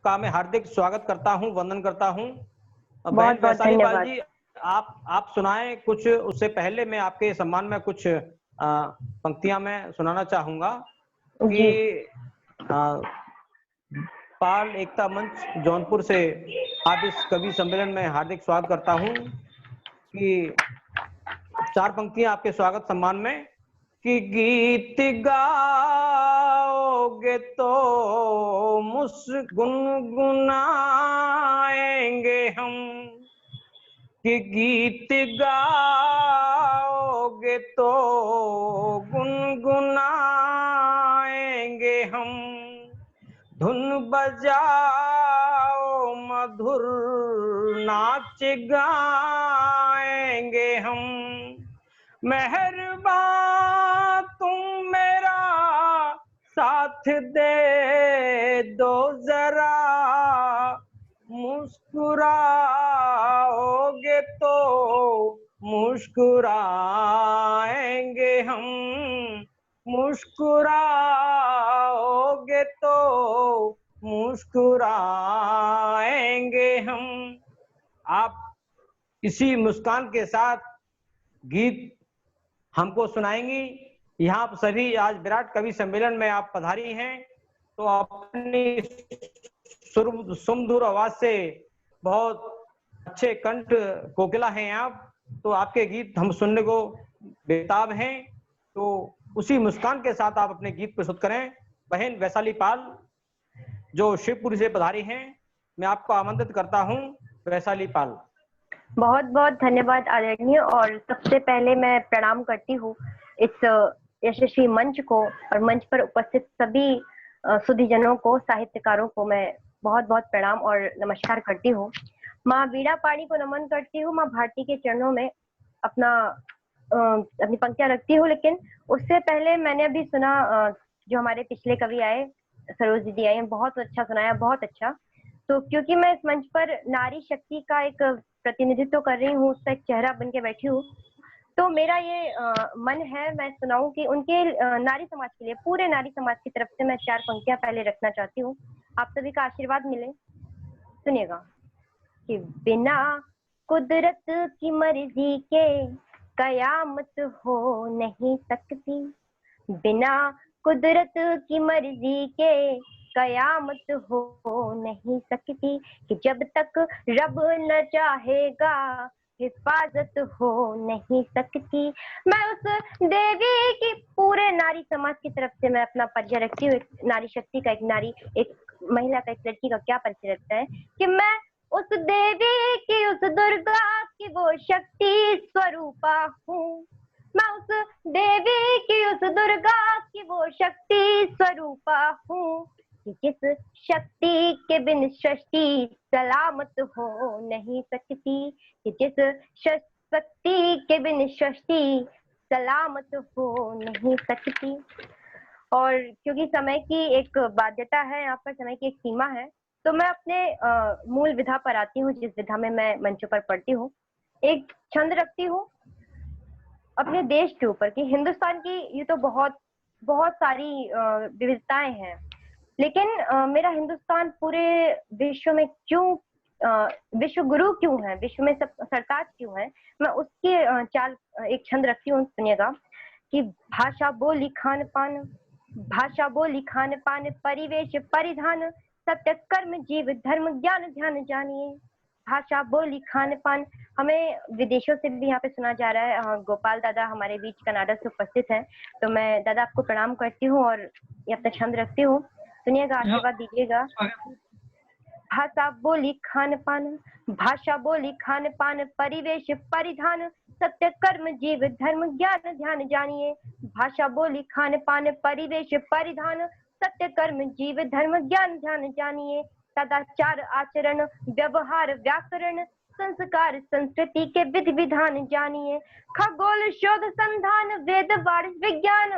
का मैं हार्दिक स्वागत करता हूं, वंदन करता हूं। बहन बहुत बहुत वैशाली पाल धन्यवाद। जी, आप सुनाएं कुछ। उससे पहले मैं आपके सम्मान में कुछ पंक्तियां मैं सुनाना चाहूंगा कि जी पाल एकता मंच जौनपुर से आप इस कवि सम्मेलन में हार्दिक स्वागत करता हूं कि 4 पंक्तियां आपके स्वागत सम्मान में कि गीत गाओगे तो गुनगुनाएंगे हम, कि गीत गाओगे तो गुनगुनाएंगे हम, धुन बजाओ मधुर नाच गाएंगे हम, मेहरबान तुम मेरा साथ दे दो जरा, मुस्कुराओगे तो मुस्कुराएंगे हम, मुस्कुराओगे तो मुस्कुराएंगे हम। आप इसी मुस्कान के साथ गीत हमको सुनाएंगी। यहाँ आप सभी आज विराट कवि सम्मेलन में आप पधारी हैं, तो अपनी सुमधुर आवाज से बहुत अच्छे कंठ कोकिला हैं आप, तो आपके गीत हम सुनने को बेताब हैं। तो उसी मुस्कान के साथ आप अपने गीत प्रस्तुत करें। बहन वैशाली पाल जो शिवपुरी से पधारी हैं, मैं आपको आमंत्रित करता हूं। वैशाली पाल। बहुत बहुत धन्यवाद आदरणीय। और सबसे पहले मैं प्रणाम करती हूँ इस यशस्वी मंच को और मंच पर उपस्थित सभी सुधीजनों को, साहित्यकारों को मैं बहुत बहुत प्रणाम और नमस्कार करती हूँ। माँ वीणा पाणी को नमन करती हूँ। माँ भारती के चरणों में अपनी पंक्तियां रखती हूँ। लेकिन उससे पहले मैंने अभी सुना जो हमारे पिछले कवि आए, सरोज दीदी आई, बहुत अच्छा सुनाया, बहुत अच्छा। तो क्योंकि मैं इस मंच पर नारी शक्ति का एक प्रतिनिधित्व कर रही हूँ, उसका एक चेहरा बन के बैठी हूँ, तो मेरा ये मन है मैं सुनाऊं कि उनके नारी समाज के लिए, पूरे नारी समाज की तरफ से मैं 4 पंक्तियां पहले रखना चाहती हूँ। आप सभी का आशीर्वाद मिले। सुनिएगा कि बिना कुदरत की मर्जी के कयामत हो नहीं सकती, बिना कुदरत की मर्जी के कयामत हो नहीं सकती, कि जब तक रब न चाहेगा हिफाजत हो नहीं सकती। मैं उस देवी की पूरे नारी समाज की तरफ से मैं अपना परिचय रखती हूँ। नारी शक्ति का, एक महिला का, एक लड़की का क्या परिचय रखता है कि मैं उस देवी की, उस दुर्गा की वो शक्ति स्वरूपा हूँ। मैं उस देवी की, उस दुर्गा की वो शक्ति स्वरूपा हूँ, कि जिस शक्ति के बिन सृष्टि सलामत हो नहीं सकती, कि जिस शक्ति के बिन सृष्टि सलामत हो नहीं सकती। और क्योंकि समय की एक बाध्यता है, यहाँ पर समय की एक सीमा है, तो मैं अपने मूल विधा पर आती हूँ, जिस विधा में मैं मंचों पर पढ़ती हूँ। एक छंद रखती हूँ अपने देश के ऊपर कि हिंदुस्तान की ये तो बहुत बहुत सारी विविधताएं हैं, लेकिन मेरा हिंदुस्तान पूरे विश्व में क्यों विश्व गुरु क्यों है, विश्व में सब सरताज क्यों है, मैं उसके एक छंद रखती हूँ। सुनिएगा कि भाषा बोली खान पान, भाषा बोली खान पान परिवेश परिधान, सत्य कर्म जीव धर्म ज्ञान ध्यान जानिए। भाषा बोली खान पान, हमें विदेशों से भी यहाँ पे सुना जा रहा है। गोपाल दादा हमारे बीच कनाडा से उपस्थित हैं, तो मैं दादा आपको प्रणाम करती हूँ और ये अपना छंद रखती हूँ। सुनिएगा, आशीर्वाद दीजिएगा। भाषा बोली खान पान, भाषा बोली खान पान परिवेश परिधान, सत्य कर्म जीव धर्म ज्ञान ध्यान जानिए। भाषा बोली खान पान परिवेश परिधान, सत्य कर्म जीव धर्म ज्ञान ध्यान जानिए। सदाचार आचरण व्यवहार व्याकरण संस्कार संस्कृति के विधि विधान जानिए। खगोल शोध संधान वेद वाणिज्य विज्ञान,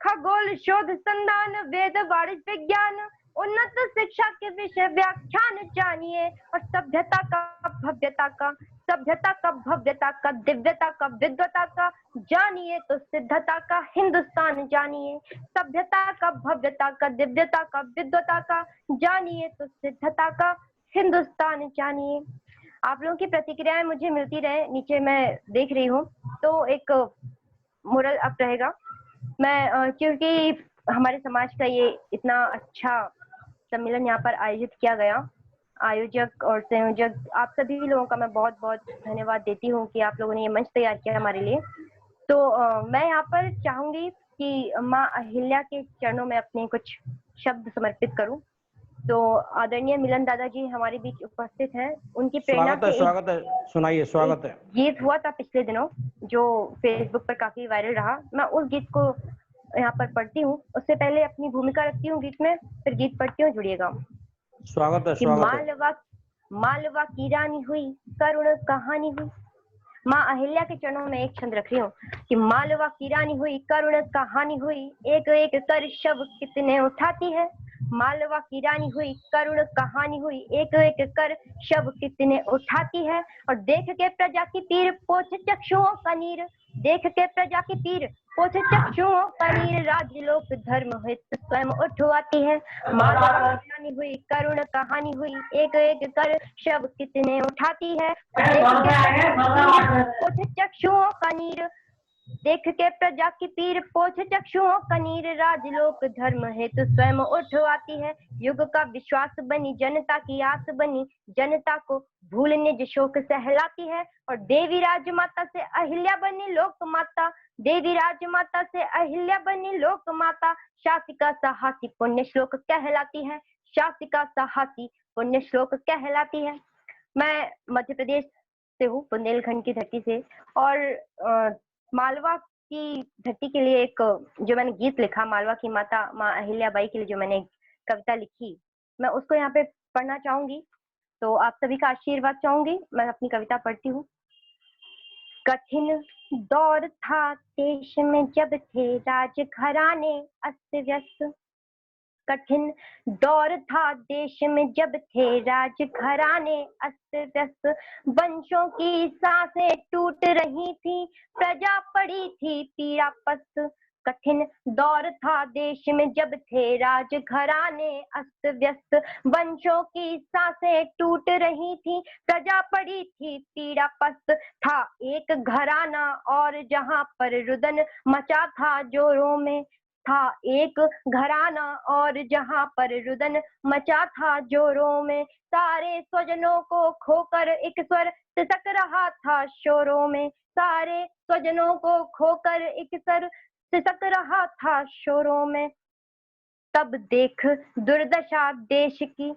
खगोल शोध संधान वेद वाणिज्य विज्ञान, उन्नत शिक्षा के विषय व्याख्यान जानिए। और सभ्यता का भव्यता का सभ्यता का, भव्यता का, दिव्यता का, विद्वता का जानिए तो सिद्धता का हिंदुस्तान जानिए। सभ्यता का, भव्यता का, दिव्यता का, विद्वता का जानिए तो सिद्धता का हिंदुस्तान जानिए। आप लोगों की प्रतिक्रियाएं मुझे मिलती रहे, नीचे मैं देख रही हूँ। तो एक मोरल अप रहेगा। मैं क्योंकि हमारे समाज का ये इतना अच्छा सम्मेलन यहाँ पर आयोजित किया गया, आयोजक और संयोजक आप सभी लोगों का मैं बहुत बहुत धन्यवाद देती हूँ कि आप लोगों ने ये मंच तैयार किया हमारे लिए। तो मैं यहाँ पर चाहूंगी कि माँ अहिल्या के चरणों में अपने कुछ शब्द समर्पित करूं। तो आदरणीय मिलन दादाजी हमारे बीच उपस्थित हैं, उनकी प्रेरणा से स्वागत है, सुनाइए, स्वागत है। गीत हुआ था पिछले दिनों जो फेसबुक पर काफी वायरल रहा। मैं उस गीत को यहाँ पर पढ़ती हूँ, उससे पहले अपनी भूमिका रखती हूँ गीत में, फिर गीत पढ़ती हूँ, जुड़िएगा। स्वागत है, कि मालवा की रानी हुई, करुण कहानी हुई। माँ अहिल्या के चरणों में एक छंद रख रही हूँ कि मालवा की रानी हुई, करुण कहानी हुई, एक एक कर शव कितने उठाती है। मालवा की रानी हुई, करुण कहानी हुई, एक एक कर शव कितने उठाती है। और देख के प्रजा की पीर पोछ चक्षुओं का नीर, देख के प्रजा की पीर पोछ चक्षुओं का नीर, राजलोक धर्म हित स्वयं उठवाती है। मालवा की रानी हुई, करुण कहानी हुई, एक एक कर शव कितने उठाती है। पोछ चक्षुओं का नीर, देख के प्रजा की पीर पोछ चक्षुओं का नीर, राजलोक धर्म हेतु स्वयं उठवाती है। युग का विश्वास बनी, जनता की आस बनी, जनता को भूल निज शोक सहलाती है। और देवी राजमाता से अहिल्या बनी लोक माता, देवी राजमाता से अहिल्या बनी लोक माता, शासिका साहसी पुण्य श्लोक कहलाती है, शासिका साहसी पुण्य श्लोक कहलाती है। मैं मध्य प्रदेश से हूँ, बुंदेलखंड की धरती से, और मालवा की धरती के लिए एक जो मैंने गीत लिखा, मालवा की माता माँ अहिल्याबाई के लिए जो मैंने कविता लिखी, मैं उसको यहाँ पे पढ़ना चाहूंगी। तो आप सभी का आशीर्वाद चाहूंगी। मैं अपनी कविता पढ़ती हूँ। कठिन दौर था देश में जब थे राजघराने अस्त व्यस्त, कठिन दौर था देश में जब थे राजघराने अस्त व्यस्त, वंशों की सांसें टूट रही थी, प्रजा पड़ी थी पीड़ा पस्त। कठिन दौर था देश में जब थे राजघराने अस्त व्यस्त, वंशों की सांसें टूट रही थी, प्रजा पड़ी थी पीड़ा पस्त। था एक घराना और जहां पर रुदन मचा था जोरों में, था एक घराना और जहां पर रुदन मचा था जोरों में, सारे स्वजनों को खोकर एक स्वर सिसक रहा था शोरों में, सारे स्वजनों को खोकर एक स्वर सिसक रहा था शोरों में। तब देख दुर्दशा देश की,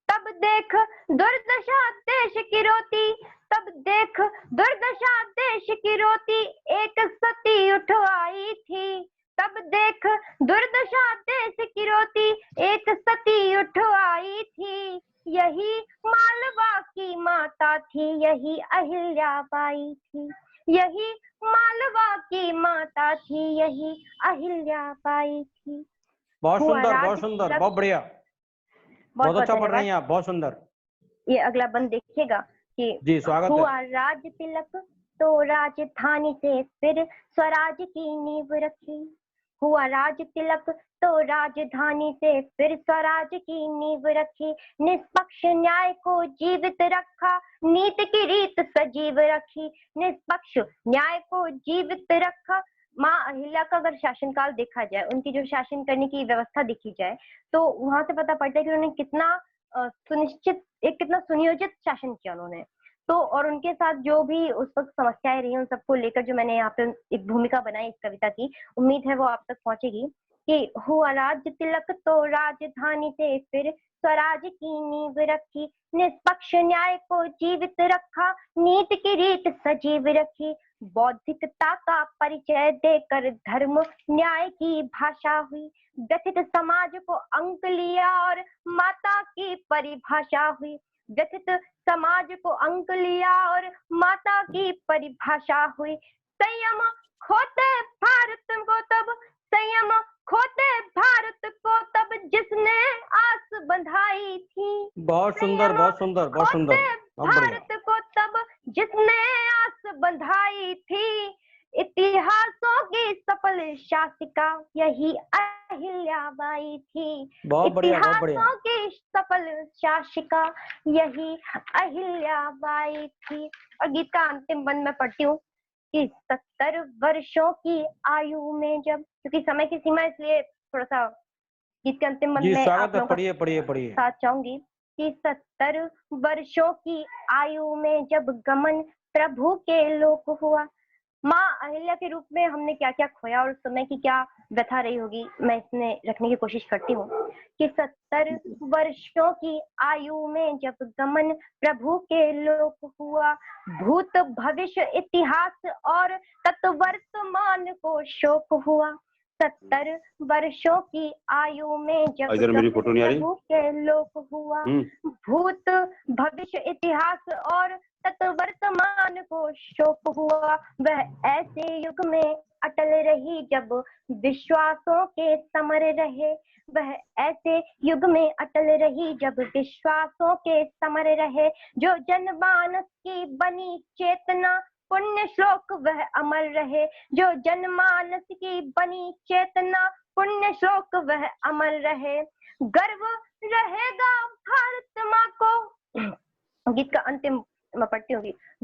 तब देख दुर्दशा देश की रोती, तब देख दुर्दशा देश की रोती, एक सती उठ आई थी, तब देख दुर्दशा देश की रोती, एक सती उठ आई थी। यही मालवा की माता थी, यही अहिल्याबाई थी, यही मालवा की माता थी, यही अहिल्याबाई थी। बहुत सुंदर, बहुत सुंदर, बहुत बढ़िया, बहुत अच्छा पढ़ रही हैं आप, बहुत सुंदर। ये अगला बंद देखिएगा कि जी, स्वागत हुआ है। राज तिलक तो राजधानी से फिर स्वराज की नींव रखी, हुआ राज तिलक तो राजधानी से फिर स्वराज की नींव रखी, निष्पक्ष न्याय को जीवित रखा, नीति की रीत सजीव रखी, निष्पक्ष न्याय को जीवित रखा। माँ अहिल्या का अगर शासनकाल देखा जाए, उनकी जो शासन करने की व्यवस्था देखी जाए, तो वहां से पता पड़ता है कि उन्होंने कितना सुनिश्चित, एक कितना सुनियोजित शासन किया उन्होंने। तो और उनके साथ जो भी उस वक्त समस्याएं रही, उन सबको लेकर जो मैंने यहाँ पे एक भूमिका बनाई इस कविता की, उम्मीद है वो आप तक पहुंचेगी। कि हुआ राज तिलक तो राजधानी से फिर स्वराज की नींव रखी, निष्पक्ष न्याय को जीवित रखा, नीति की रीत सजीव रखी, बौद्धिकता का परिचय देकर धर्म न्याय की भाषा हुई, व्यथित समाज को अंक लिया और माता की परिभाषा हुई, व्यथित समाज को अंक लिया और माता की परिभाषा हुई। संयम खोते भारत को तब, संयम खोते भारत को तब जिसने आस बंधाई थी, बहुत सुंदर, बहुत सुंदर, बहुत सुंदर, भारत को तब जिसने आस बंधाई थी इतिहासों की सफल शासिका यही अहिल्याबाई थी। बहुत बढ़िया, बहुत बढ़िया। इतिहासों की सफल शासिका यही अहिल्याबाई थी। और गीत का अंतिम बंद मैं पढ़ती हूँ कि 70 वर्षों की आयु में जब, क्योंकि समय की सीमा इसलिए थोड़ा सा गीत के अंतिम बंद जी में स्वागत आप है, लोगों का पढ़िए पढ़िए पढ़िए। साथ चाहूंगी कि 70 वर्षों की आयु में जब गमन प्रभु के लोक हुआ। माँ अहिल्या के रूप में हमने क्या क्या खोया और उस समय की क्या व्यथा रही होगी, मैं इसमें रखने की कोशिश करती हूँ कि 70 वर्षों की आयु में जब गमन प्रभु के लोक हुआ, भूत भविष्य इतिहास और तत्वर्तमान को शोक हुआ। 70 वर्षों की आयु में जब इधर मेरी फोटो नहीं आ रही। प्रभु के लोक हुआ, भूत भविष्य इतिहास और तत्वर्तमान को शोक हुआ। वह ऐसे युग में अटल रही जब विश्वासों के समर रहे। वह ऐसे युग में अटल रही जब विश्वासों के समर रहे। जो जनमानस की बनी चेतना पुण्य श्लोक वह अमर रहे। जो जनमानस की बनी चेतना पुण्य श्लोक वह अमर रहे। गर्व रहेगा भारत माँ को, गीत का अंतिम मैं पढ़ती हूँ,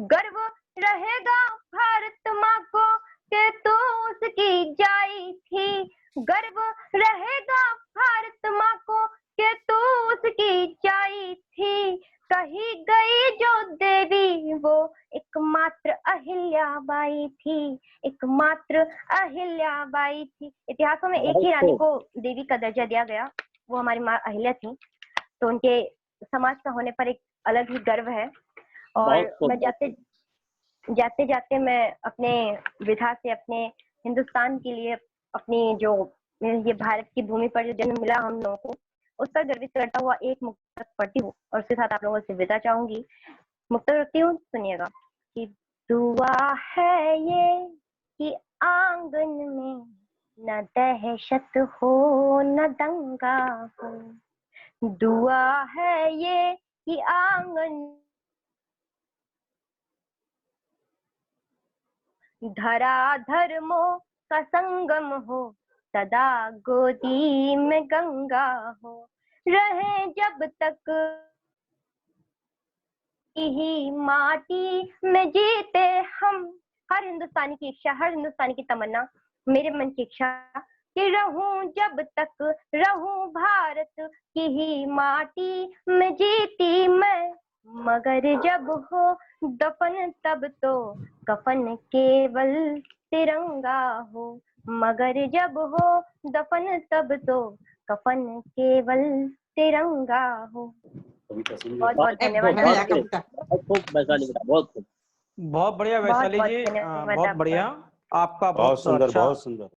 गर्व रहेगा भारत माँ को कि तू उसकी जाई थी। गर्व रहेगा भारत माँ को कि तू उसकी जाई थी। कही गई जो देवी वो एकमात्र अहिल्याबाई थी, एकमात्र अहिल्याबाई थी। इतिहासों में एक ही रानी को देवी का दर्जा दिया गया, वो हमारी माँ अहिल्या थी। तो उनके समाज का होने पर एक अलग ही गर्व है। और मैं जाते जाते मैं अपने विधा से, अपने हिंदुस्तान के लिए, अपनी जो ये भारत की भूमि पर जो जन्म मिला हम लोगों को, उस पर गर्वित करता हुआ एक मुक्तक पढ़ती हूँ और उसके साथ आप लोगों से विदा चाहूंगी। मुक्तक रखती हूँ, सुनिएगा कि दुआ है ये कि आंगन में न दहशत हो न दंगा हो। दुआ है ये कि आंगन धरा धर्मों का संगम हो, सदा गोदी में गंगा हो। रहे जब तक ही माटी में जीते हम। हर हिंदुस्तानी की इच्छा, हर हिंदुस्तानी की तमन्ना, मेरे मन की इच्छा कि रहूं जब तक रहूं भारत की ही माटी में जीती मैं। मगर जब हो दफन तब तो कफन केवल तिरंगा हो। मगर जब हो दफन तब तो कफन केवल तिरंगा हो। बहुत बहुत धन्यवाद। बहुत बढ़िया वैशाली जी, बहुत बढ़िया, आपका बहुत सुंदर, अच्छा बहुत सुंदर।